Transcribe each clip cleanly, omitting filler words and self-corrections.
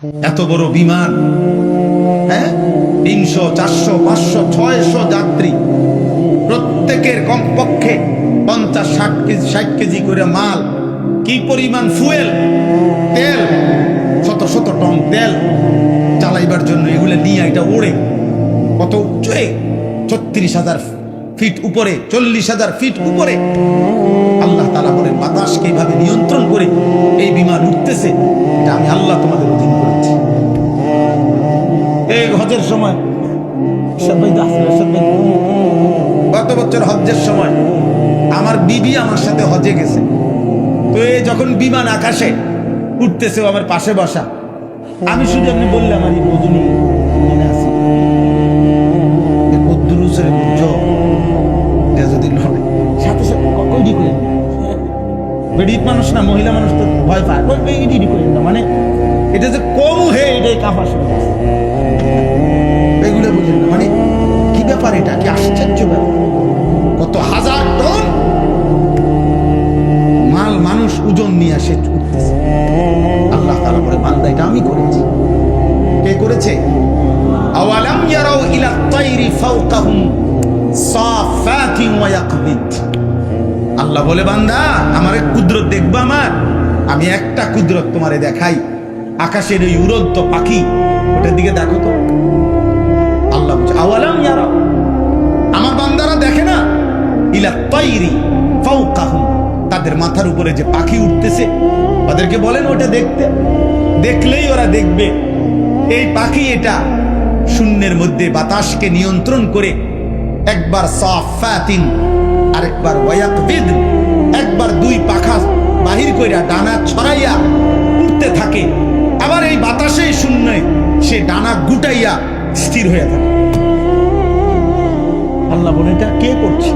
এত বড় বিমান, হ্যাঁ, 300, 400, 500, 600 যাত্রী, প্রত্যেকের কমপক্ষে 50, 60 কেজি করে মাল, কি পরিমাণ ফুয়েল, তেল, শত শত টন তেল চালাইবার জন্য এগুলো নিয়ে এটা ওড়ে কত উচ্চে, 36,000 ফিট উপরে, 40,000 ফিট উপরে। আল্লাহ তাআলা বলেন বাতাসকে এইভাবে নিয়ন্ত্রণ করে এই বিমান উঠতেছে, এটা আমি আল্লাহ তোমাদের অধীন করেছি। এই হজের সময় গত বছর হজ্জের সময় আমার বিবি আমার সাথে হজে গেছে, তো এই যখন বিমান আকাশে উঠতেছে আমার পাশে বসা, আমি শুধু এমনি বললাম আমি বধুনি মনে আছি যদি নয় সাথে সাথে কইডি করে বেডিক মানুষ না, মহিলা মানুষ তো ভয় পায়, মানে এটা যে কম হে এটাই কাঁপা শুরু এগুলো বুঝলেন না, মানে কি ব্যাপার, এটা কি আশ্চর্য ব্যাপার, কত হাজার টন মাল মানুষ ওজন নিয়ে আসে উঠতেছে। আল্লাহ তাআলা বলে বান্দা এটা আমি করেছি। কে করেছে? আওয়ালাম ইয়ারাউ ইলা তাইরি ফাওকাহুম সাফাতিন ওয়া ইয়াকবিত। আল্লাহ বলে বান্দা আমার এক কুদরত দেখবা, আমি একটা কুদরত তোমারে দেখাই, আকাশের এই উড়ন্ত পাখি, ওটার দিকে দেখো তো। আল্লাহ বলছে আওয়ালাম ইয়ারাউ, আমার বান্দারা দেখে না, ইলা তাইরি ফাওকাহুম, তাদের মাথার উপরে যে পাখি উঠতেছে ওদেরকে বলেন ওটা দেখতে, দেখলেই ওরা দেখবে এই পাখি এটা শূন্যের মধ্যে বাতাসকে নিয়ন্ত্রণ করে একবার সাফাতিন আরেকবার ওয়ায়াকবিদ, একবার দুই পাখা বাহির কইরা ডানা ছড়াইয়া উঠতে থাকে, আবার এই বাতাসে শূন্যে সে ডানা গুটাইয়া স্থির হয়ে থাকে। আল্লাহ বলে এটা কে করছে?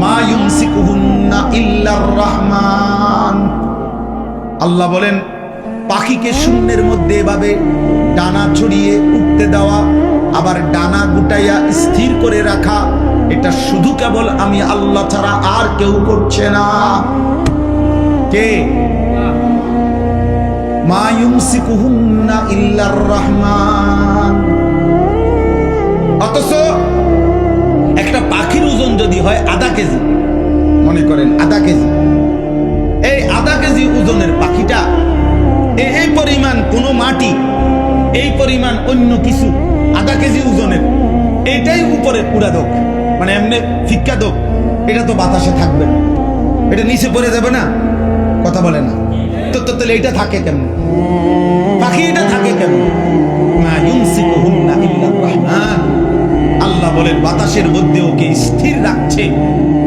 মা ইউমসিকুহুন্না ইল্লার রহমান। আল্লাহ বলেন পাখিকে শূন্যের মধ্যে এভাবে ডানা ছড়িয়ে উঠতে দেওয়া, আবার ডানা গুটাইয়া স্থির করে রাখা, এটা শুধু কেবল আমি আল্লাহ ছাড়া আর কেউ করছে না। কে? মা ইউমসিকুহুন্না ইল্লার রহমান। অথচ একটা পাখির ওজন যদি হয় আধা কেজি, মনে করেন আধা কেজি, এই আধা কেজি ওজনের পাখিটা এই পরিমাণ কোনো মাটি, এই পরিমাণ অন্য কিছু আধা কেজি ওজনের, এইটাই উপরে উড়া দোক, মানে এমনি ফিক্কা দোক, এটা তো বাতাসে থাকবে না, এটা নিচে পড়ে যাবে না, কথা বলে না তো, তাহলে এটা থাকে কেমন? পাখি এটা থাকে কেমন? মা ইউমসিকুহুন্না ইল্লার রহমান। আল্লাহ বলেন বাতাসের মধ্যে ওকে স্থির রাখছে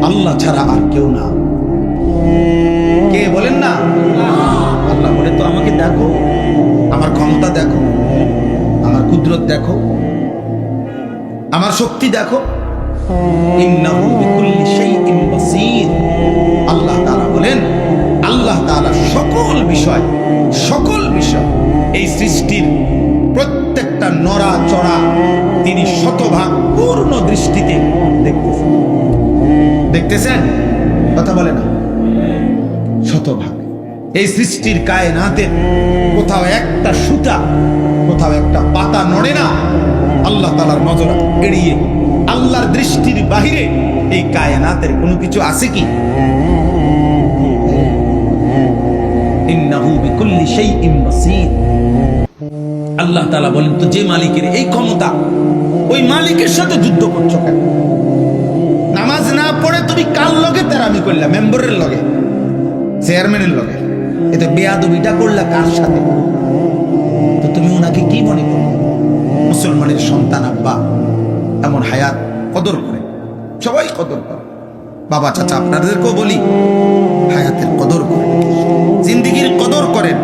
আল্লাহ ছাড়া আর কেউ না। কে বলেন না? আল্লাহ বলে তো আমাকে দেখো, আমার ক্ষমতা দেখো, আমার কুদরত দেখো, আমার শক্তি দেখো। ইন্নাহু বিকুল্লি শাইইন বাসীর। আল্লাহ তাআলা বলেন আল্লাহ তাআলা সকল বিষয় এই সৃষ্টির প্রত্যেকটা নড়াচড়া তিনি শতভাগ পূর্ণ দৃষ্টিতে দেখতেছেন, কথা বলে না, শতভাগ। এই সৃষ্টির কায়নাতের কোথাও একটা সুতা, কোথাও একটা পাতা নড়ে না আল্লাহ তাআলার নজর এড়িয়ে। আল্লাহর দৃষ্টির বাহিরে এই কায়নাতের কোনো কিছু আছে কি? ইন্নাহু বিকুল্লি শাইইন বাসীর। আল্লাহ তাআলা বলেন তো যে মালিকের এই ক্ষমতা, ওই মালিকের সাথে যুদ্ধ করছো কেন? নামাজ না পড়ে তুমি কার লগে তেরামি করলা? মেম্বারের লগে, চেয়ারম্যানের লগে, এটা বেয়াদবিটা করলা কার সাথে? তো তুমি ওনাকে কি মনে করো? মুসলমানের সন্তান আব্বা এমন হায়াত কদর করে, সবাই কদর করে। বাবা চাচা আপনাদেরকেও বলি হায়াতের কদর করেন, জিন্দেগির কদর করেন।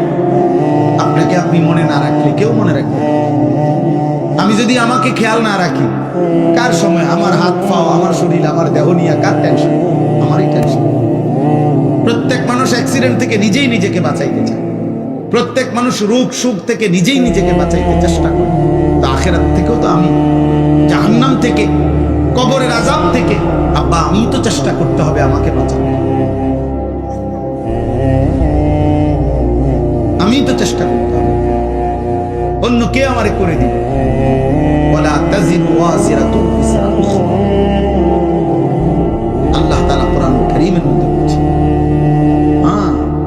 আপনাকে আপনি মনে না রাখলে কেউ মনে রাখবে। আমি যদি আমাকে খেয়াল না রাখি, কার সময় আমার হাত পাও, আমার শরীর, আমার দেহ নিয়ে কার টেনশন? আমারই টেনশন। প্রত্যেক মানুষ অ্যাক্সিডেন্ট থেকে নিজেই নিজেকে বাঁচাইতে চায়, প্রত্যেক মানুষ রোগ সুখ থেকে নিজেই নিজেকে বাঁচাইতে চেষ্টা করে। তো আখিরাত থেকেও তো আমি, জাহান্নাম থেকে, কবরের আযাব থেকে আব্বা আমি তো চেষ্টা করতে হবে আমাকে বাঁচানো। আমি তো চেষ্টা করতে হবে। অন্য কে আমারে করে দিবে। ওয়ালা তাজিরু ওয়াজিরাতুন বিজরা উখরা। আল্লাহ তাআলা কোরআন কারীমের মধ্যে বলছেন,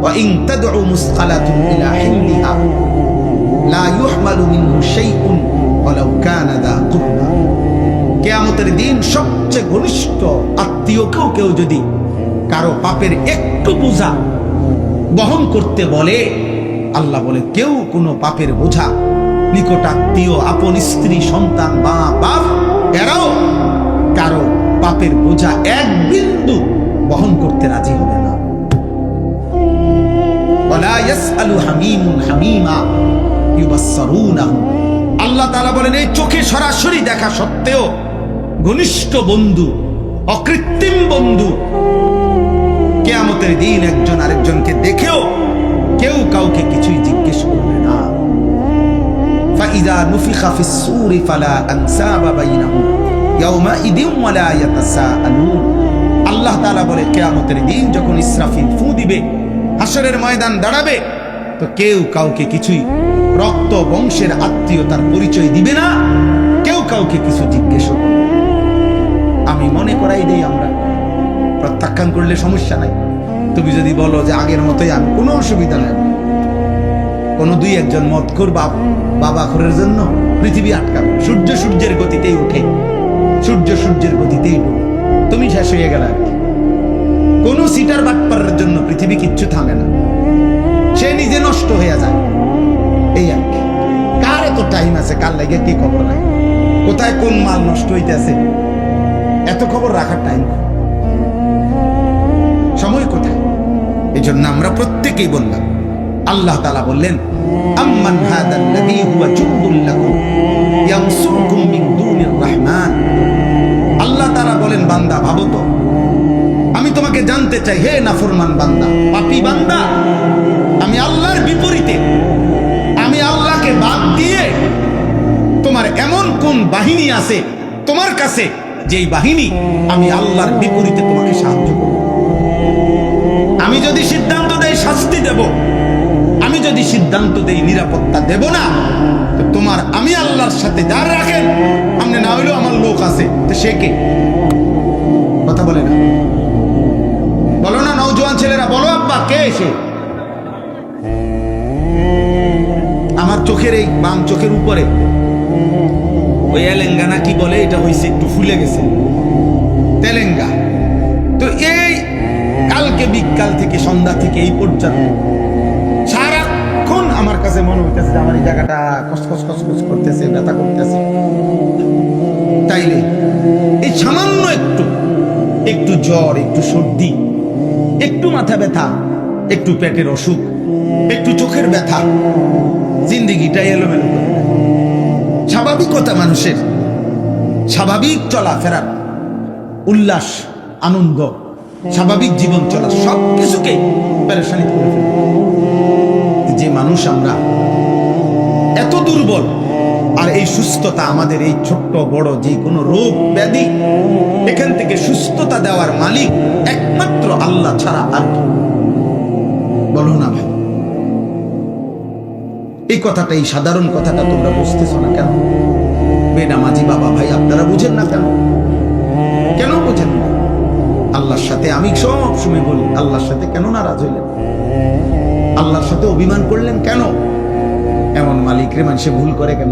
ওয়া ইন তাদউ মুসকালাতুন ইলা হিমলিহা লা ইউহমালু মিনহু শাইউন ওয়ালাউ কানা দা কুরবা। কিয়ামতের দিন সবচেয়ে ঘনিষ্ঠ আত্মীয়কেও কেউ যদি কারো পাপের একটু বোঝা বহন করতে বলে, আল্লাহ বলে কেউ কোনো পাপের বোঝা, নিকটাত্মীয়, আপন স্ত্রী, সন্তান, মা বাপ, এরাও কারো পাপের বোঝা এক বিন্দু বহন করতে রাজি হবে না। ওয়ালা ইয়াসআলু হামীমুন হামীমা ইউবাসসিরুনাহু। আল্লাহ তাআলা বলেন এই চোখে সরাসরি দেখা সত্ত্বেও ঘনিষ্ঠ বন্ধু, অকৃত্রিম বন্ধু, কিয়ামতের দিন একজন আরেকজনকে দেখেও কেউ কাউকে কিছুই জিজ্ঞেস করবে না। ফাইযা নুফিখা ফিস সূরি ফালা আনসাবা বাইনাহুম ইয়াওমাইদিন ওয়ালা ইয়াতাসাআলুন। আল্লাহ তাআলা বলে কিয়ামতের দিন যখন ইসরাফিল ফু দিবে, হাসরের ময়দান দাঁড়াবে, তো কেউ কাউকে কিছুই রক্ত বংশের আত্মীয়তার পরিচয় দিবে না, কেউ কাউকে কিছু জিজ্ঞেস করবে। আমি মনে করাই দেই, আমরা প্রত্যাখ্যান করলে সমস্যা নাই। তুমি যদি বলো যে আগের মতোই, আমি কোনো অসুবিধা নাই। কোনো দুই একজন মদখোর বাবা খোরের জন্য পৃথিবী আটকাবে। সূর্য সূর্যের গতিতেই উঠে, সূর্য সূর্যের গতিতেই ডুবে, তুমি শেষ হয়ে গেল আর কি। কোনো সিটার বাটপারের জন্য পৃথিবী কিচ্ছু থামে না, সে নিজে নষ্ট হয়ে যায়। এই আর কি। কার এত টাইম আছে, কার লাগে কি খবর নাই, কোথায় কোন মাল নষ্ট হইতেছে, এত খবর রাখার টাইম, সময় কোথায়? এই জন্য আমরা প্রত্যেকেই বললাম, আল্লাহ তাআলা বললেন, আম্মান হাদাল্লাযী হুয়া জুনদুল লাকুম ইয়ানসুরকুম মিন দুনির রহমান। আল্লাহ তাআলা বলেন, বান্দা ভাবো তো, আমি তোমাকে জানতে চাই, হে নাফরমান বান্দা, পাপী বান্দা, আমি আল্লাহর বিপরীতে, আমি আল্লাহকে বাদ দিয়ে তোমার এমন কোন বাহিনী আছে তোমার কাছে, যেই বাহিনী আমি আল্লাহর বিপরীতে তোমাকে সাহায্য করব। আমি যদি সিদ্ধান্ত দেই শাস্তি দেব, আমি যদি সিদ্ধান্ত দেই নিরাপত্তা দেব না, তো তোমার আমি আল্লাহর সাথে যার রাখেন, আপনি না হইলেও আমার লোক আছে, তো সে কে? কথা বলে না, বলো না নওজোয়ান ছেলেরা, বলো আব্বা কে এসে? আমার চোখের এই বাম চোখের উপরে ওই এলেঙ্গানা কি বলে, এটা হয়েছে একটু ফুলে গেছে, তেলেঙ্গা। তো এই কালকে বিকাল থেকে সন্ধ্যা থেকে এই পর্যন্ত সারাক্ষণ আমার কাছে মনে হইতেছে যে আমার এই জায়গাটা কসকস কসকস করতেছে, ব্যথা করতেছে। তাইলে এই সামান্য একটু জ্বর, একটু সর্দি, একটু মাথা ব্যথা, একটু পেটের অসুখ, একটু চোখের ব্যথা, জিন্দিগিটা এলোমেলো করে দেয়। স্বাভাবিকতা মানুষের, স্বাভাবিক চলাফেরা, উল্লাস, আনন্দ, স্বাভাবিক জীবন চলা সবকিছুকে পেরেশানি করে ফেলে। যে মানুষ আমরা এত দুর্বল, আর এই সুস্থতা আমাদের, এই ছোট্ট বড় যে কোনো রোগ ব্যাধি, এখান থেকে সুস্থতা দেওয়ার মালিক একমাত্র আল্লাহ ছাড়া আর কি? বলো না ভাই, এই কথাটা, এই সাধারণ কথাটা তোমরা বুঝতেছ না কেন? বেনামাজি বাবা ভাই আপনারা বুঝেন না কেন? কেন বুঝেন না? আল্লাহর সাথে আমি সব সময় বলি, আল্লাহর সাথে কেন নারাজ হইলেন? আল্লাহর সাথে অভিমান করলেন কেন? এমন মালিক রে মানুষে ভুল করে কেন?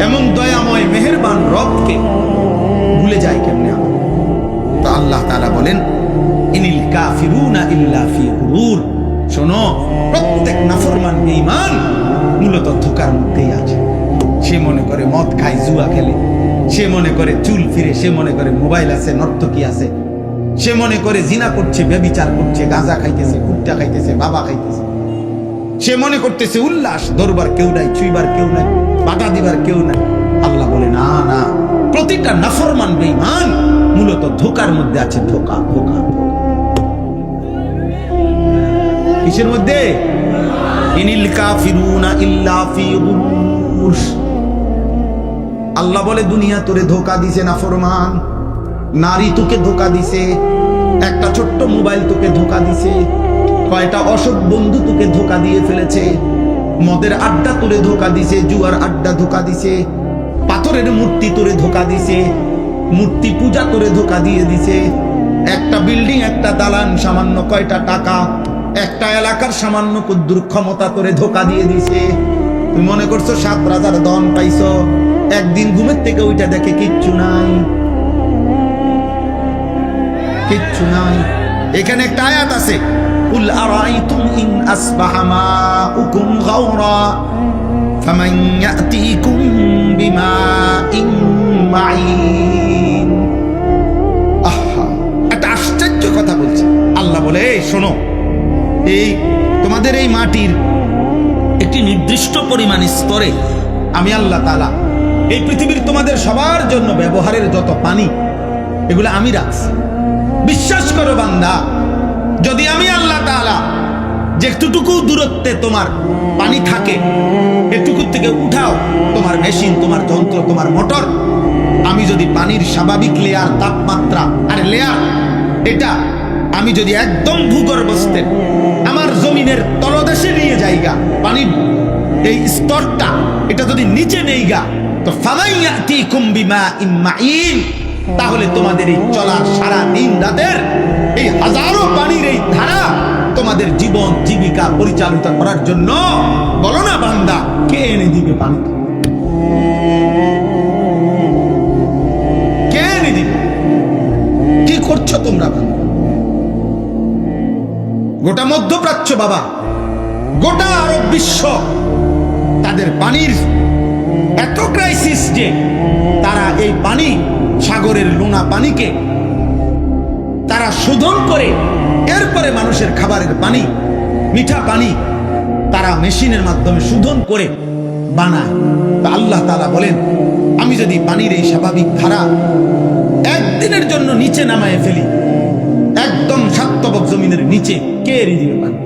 এমন দয়াময় মেহেরবান রবকে ভুলে যায় কেমনে? তো আল্লাহ তাআলা বলেন, ইনিল কাফিরুনা ইল্লা ফি গুরুর। শোনো, প্রত্যেক নাফরমান বেঈমান মূলত ধোঁকার মধ্যেই আছে। সে মনে করে মদ খায়, জুয়া খেলে, সে মনে করে চুল ফিরে, সে মনে করে মোবাইল আছে, নর্তকী আছে, সে মনে করে জিনা করছে, ব্যভিচার করছে, গাঁজা খাইতেছে, কুট্টা খাইতেছে, বাবা খাইতেছে, সে মনে করতেছে উল্লাস, ধরবার কেউ নাই, ছুঁইবার কেউ নাই, বাধা দিবার কেউ নাই। আল্লাহ বলে, না না, প্রতিটা নাফরমান বেঈমান মূলত ধোঁকার মধ্যে আছে। ধোঁকা, ধোঁকা, কিসের মধ্যে? ইনিল কাফিরুনা ইল্লা ফি গুরুর। আল্লাহ বলে, দুনিয়া তোরে ধোঁকা দিছে নাফরমান, নারী তোকে ধোঁকা দিছে, একটা ছোট্ট মোবাইল তোকে ধোঁকা দিছে, কয়টা অসৎ বন্ধু তোকে ধোঁকা দিয়ে ফেলেছে, মদের আড্ডা তোরে ধোকা দিছে, জুয়ার আড্ডা ধোকা দিছে, পাথরের মূর্তি তোরে ধোকা দিছে, মূর্তি পূজা তোরে ধোকা দিয়ে দিছে। একটা বিল্ডিং, একটা দালান সামান্য কয়টা টাকা, একটা এলাকার সামান্য কুদ্দুর ক্ষমতা তোরে ধোকা দিয়ে দিছে। তুমি মনে করছো 7 রাজার দন পাইছো, একদিন ঘুমের থেকে ওইটা দেখে কিচ্ছু নাই, কিচ্ছু নাই। এখানে একটা আয়াত আছে, কুল আরাইতুম ইন আসবাহা মাউকুম গাওরা ফামান ইয়াতিকুম বিমাইন মাইন। আহা, একটা আশ্চর্য কথা বলছে আল্লাহ। বলে এই শোনো, এই তোমাদের এই মাটির একটি নির্দিষ্ট পরিমাণ স্তরে আমি আল্লাহ তাআলা এই পৃথিবীর তোমাদের সবার জন্য ব্যবহারের যত পানি, এগুলো আমি রাখছি। বিশ্বাস করো বান্দা, যদি আমি আল্লাহ তাআলা যেটুকু দূরত্বে তোমার পানি থাকে এটুকু থেকে উঠাও তোমার মেশিন, তোমার যন্ত্র, তোমার মোটর, আমি যদি পানির স্বাভাবিক লেয়ার, তাপমাত্রা আর লেয়ার, এটা আমি যদি একদম ভূগর্ভস্থের আমার জমিনের তলদেশে নিয়ে যাইগা, পানির এই স্তরটা এটা যদি নিচে নেইগা, তো ফামাইয়াতিকুম বিমাইন মাইন, তাহলে তোমাদের এই চলার সারা দিন রাতের এই হাজারো পানির এই ধারা তোমাদের জীবন জীবিকা পরিচালিত করার জন্য, বলো না বান্দা, কে এনে দিবে পানি? কে এনে দিবে? কি করছো তোমরা বান্দা? গোটা মধ্যপ্রাচ্য বাবা, গোটা আরব বিশ্ব, তাদের পানির এত ক্রাইসিস যে তারা এই পানি, সাগরের লোনা পানিকে তারা শোধন করে এরপরে মানুষের খাবারের পানি, মিঠা পানি তারা মেশিনের মাধ্যমে শোধন করে বানায়। তা আল্লাহ তাআলা বলেন, আমি যদি পানির এই স্বাভাবিক ধারা একদিনের জন্য নিচে নামায় ফেলি, একদম সাতবক জমিনের নিচে, কে এনে দিবে পানি?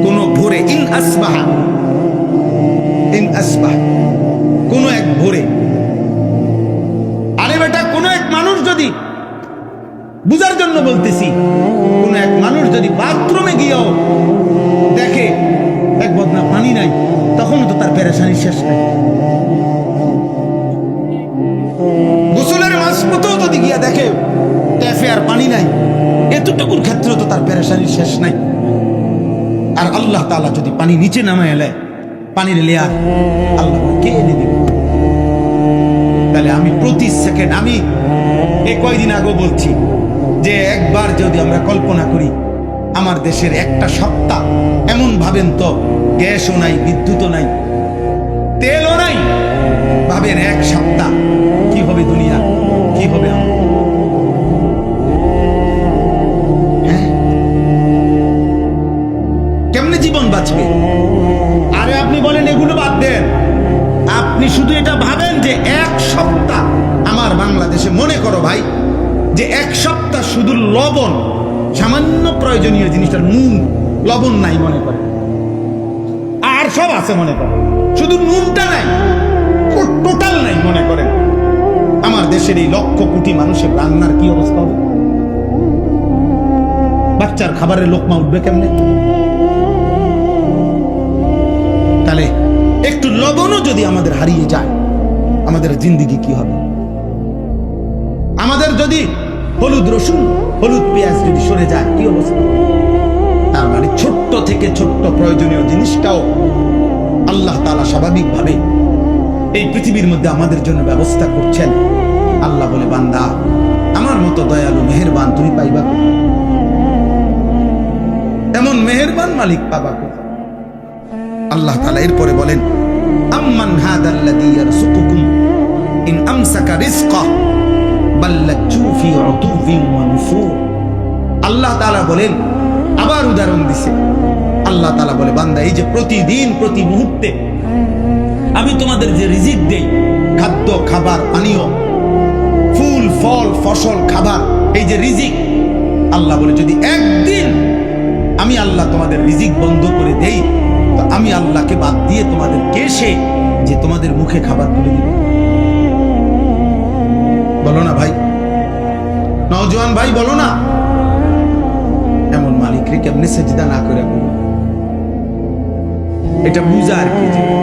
কোন ভোরে, ইন আসবাহা, কোন এক ভোরে। আরে বেটা, কোন এক মানুষ যদি, বুঝার জন্য বলতেছি, কোন এক মানুষ যদি বাথরুমে গিয়েও দেখে এক বদনা পানি নাই, তখন তো তার পেরেশানি শেষ নাই। গোসলের মাঝপথেও যদি গিয়া দেখে ট্যাপে আর পানি নাই, এতটুকুর ক্ষেত্রে তো তার পেরেশানি শেষ নাই। আর আল্লাহ তাআলা যদি পানি নিচে নামায় এলে, পানির লেয়ার, আল্লাহ কে এনে দিবে? তাহলে আমি প্রতি সেকেন্ড, আমি এই কয়দিন আগে বলছি যে একবার যদি আমরা কল্পনা করি আমার দেশের একটা সপ্তাহ, এমন ভাবেন তো গ্যাসও নাই, বিদ্যুৎও নাই, তেলও নাই, ভাবেন এক সপ্তাহ কি হবে দুনিয়া, কি হবে আমার? কেমনে জীবন বাঁচবে? আরে আপনি বলেন এগুলো বাদ দেন, আপনি শুধু এটা ভাবেন যে এক সপ্তাহ আমার বাংলাদেশে, মনে করো ভাই যে এক সপ্তাহ শুধু লবণ, সামান্য প্রয়োজনীয় জিনিসটার নুন, লবণ নাই মনে করে, আর সব আছে মনে করে, শুধু নুনটা নাই, টোটাল নাই মনে করেন। আমার দেশের এই লক্ষ কোটি মানুষের রান্নার কি অবস্থা হবে? বাচ্চার খাবারের লোকমা উঠবে কেমনে? তাহলে একটু লবণও যদি আমাদের হারিয়ে যায়, আমাদের জিন্দেগি কি হবে? আমাদের যদি হলুদ রসুন, হলুদ পেঁয়াজ যদি সরে যায়, কি অবস্থা? তার মানে ছোট্ট থেকে ছোট্ট প্রয়োজনীয় জিনিসটাও আল্লাহ তাআলা স্বাভাবিকভাবে এই পৃথিবীর মধ্যে আমাদের জন্য ব্যবস্থা করছেন। আল্লাহ বলে, বান্দা, আমার মতো দয়ালু মেহেরবান তুমি পাইবা? এমন মেহেরবান মালিক পাবা? আল্লাহ তাআলা এরপরে বলেন, আম্মান হাদাল্লাযী ইয়ারযুকুকুম ইন আমসাকা রিজকাহু বাল লাজ্জু ফি উতুবিন ওয়া নুফুর। আল্লাহ তাআলা বলেন, আবার উদাহরণ দিছে। আল্লাহ তাআলা বলে, বান্দা, এই যে প্রতিদিন প্রতি মুহূর্তে আমি তোমাদের যে রিজিক দেই, খাদ্য, খাবার, পানীয়, ফুল, ফল, ফসল, খাবার, এই যে রিজিক, আল্লাহ বলে যদি একদিন আমি আল্লাহ তোমাদের রিজিক বন্ধ করে দেই, তো আমি আল্লাহকে বাদ দিয়ে তোমাদের কে সে যে তোমাদের মুখে খাবার তুলে দিবে? বলো না ভাই, নওজোয়ান ভাই, বলো না, এমন মালিকরে কেমনে সেজদা না করে? এটা বুঝা আর কি যে